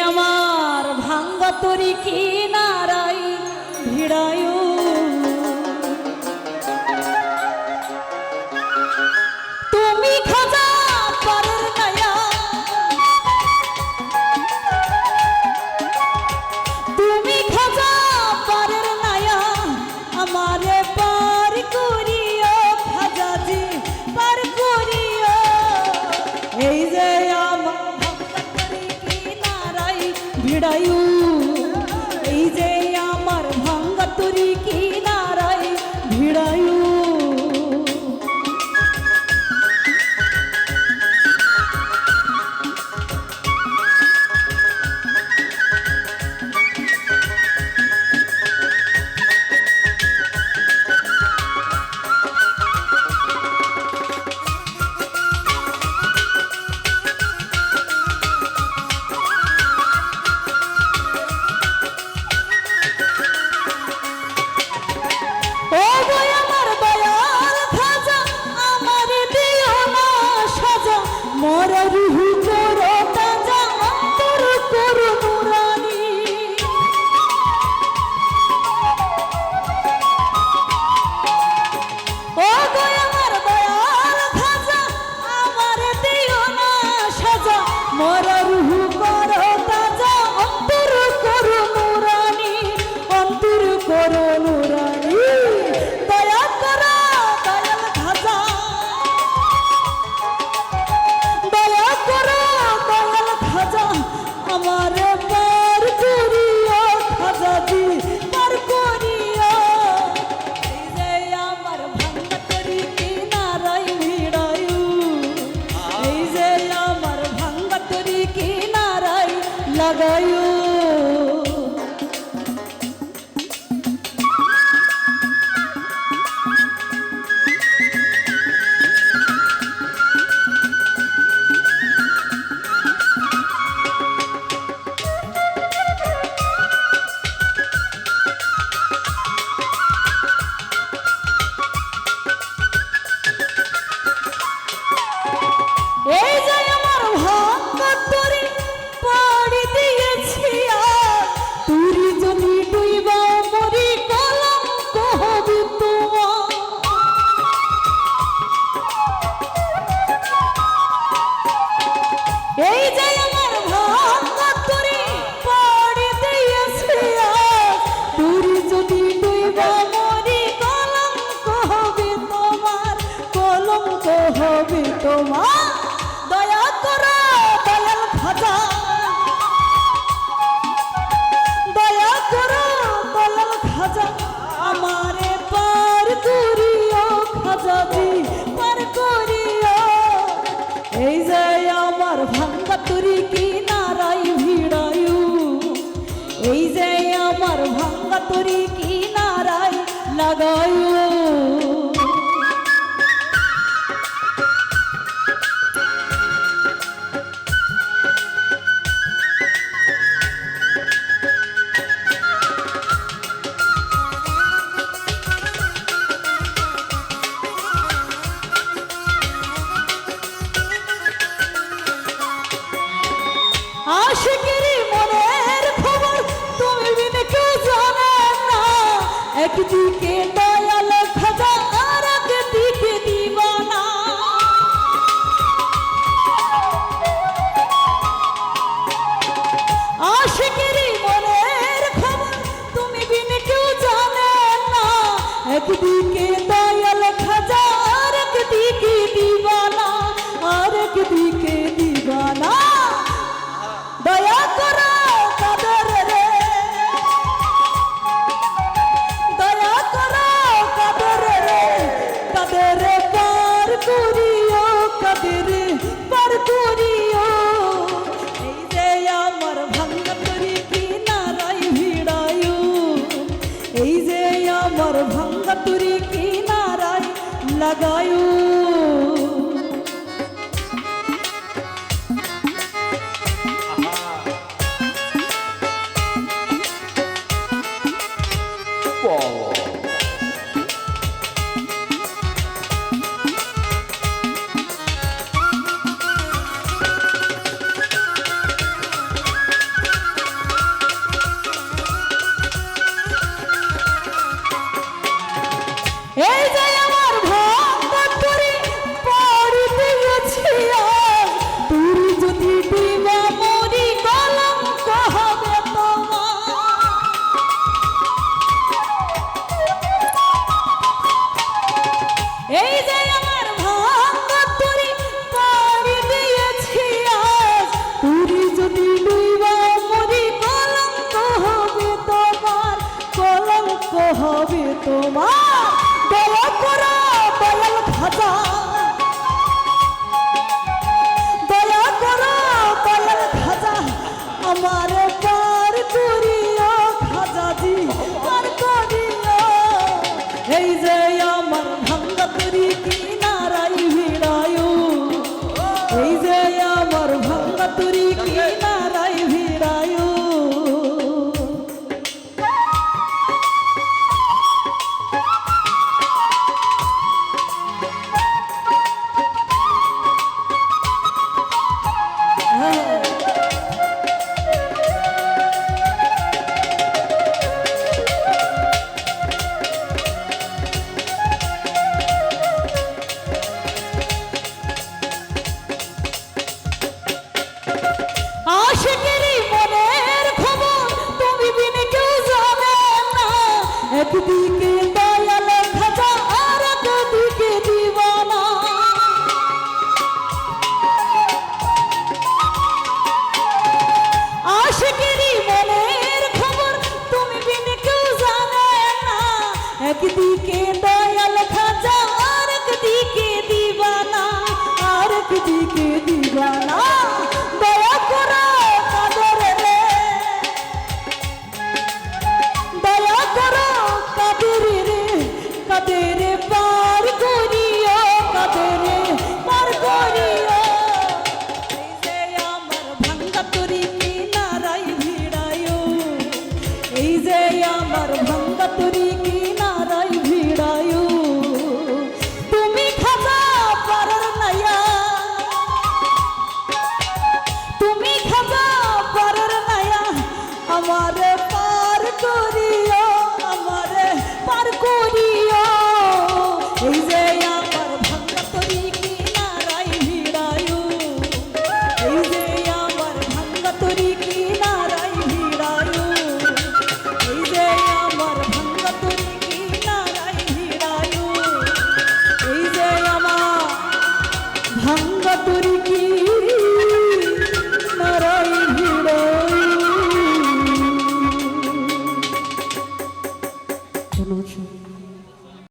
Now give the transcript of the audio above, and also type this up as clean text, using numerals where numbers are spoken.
আমার ভাঙ্গা তরি কিনারাই ভিড়ায়ু তুমি খাজা পারের নায়া তুমি খাজা পারের নায়া আমারে পার করিও খাজাজি পার করিও এই যে আমার ভাঙ্গা তরি কিনারাই ভিড়ায়ু এই যে আমার ভাঙ্গা তরি কিনারাই ভিড়ায়ু লাগায়ু এই যে আমার ভাঙ্গা তরি পাড়ি দিয়েছি তুই যদি ডুইবা মরি কলঙ্ক হবি তোমার এই যে আমার ভাঙ্গা তরি পাড়ি দিয়েছি তুই যদি ডুইবা মরি কলঙ্ক হবি তোমার কলঙ্ক হবি তোমার দয়া করো দয়াল খাজা দয়া করো দয়াল খাজা আমারে পার করিও খাজাজি পার করিও এই যে আমার ভাঙ্গা তরি কিনারাই ভিড়ায়ু এই যে আমার ভাঙ্গা তরি কিনারাই লাগায়ু আশিকেরি মনের খবর তুমি বিনে কেউ জানে না একদিকে দয়াল খাজা আর একদিকে দিবানা আশিকেরি মনের খবর তুমি বিনে কেউ জানে না একদিকে দয়াল খাজা আর একদিকে দিবানা আর একদিকে দিবানা দয়া করো কাদের রে দয়া করিও খাজাজি পার করিও এই যে আমার ভাঙ্গা তরি কিনারাই ভিড়ায়ু এই যে আমার ভাঙ্গা তরি কিনারাই ভিড়ায়ু আশিকেরই মনের খবর তুমি বিনে কেউ জানে না একদিকে দয়াল খাজা আর একদিকে দিওয়ানা আশিকেরই মনের খবর তুমি বিনে কেউ জানে না একদিকে দয়াল খাজা আর একদিকে দিওয়ানা আর একদিকে দিওয়ানা দয়া করো কাদের রে দয়া করো কাদের রে কাদের পার করিও কাদের পার করিও এই যে আমার ভাঙ্গা তরি কিনারাই ভিড়ায়ু এই যে আমার ভাঙ্গা তরি কিনারাই ভিড়ায়ু তুমি খাজা পারার নাইয়া তুমি খাজা পারার নাইয়া আমারে পার করিও আমারে পার করিও এই যে আমার ভাঙ্গা তরি কিনারাই ভিড়ায়ু এই যে আমার ভাঙ্গা তরি কিনারাই ভিড়ায়ু এই যে আমার ভাঙ্গা তরি কিনারাই ভিড়ায়ু এই যে আমার ভাঙ্গা তরি কি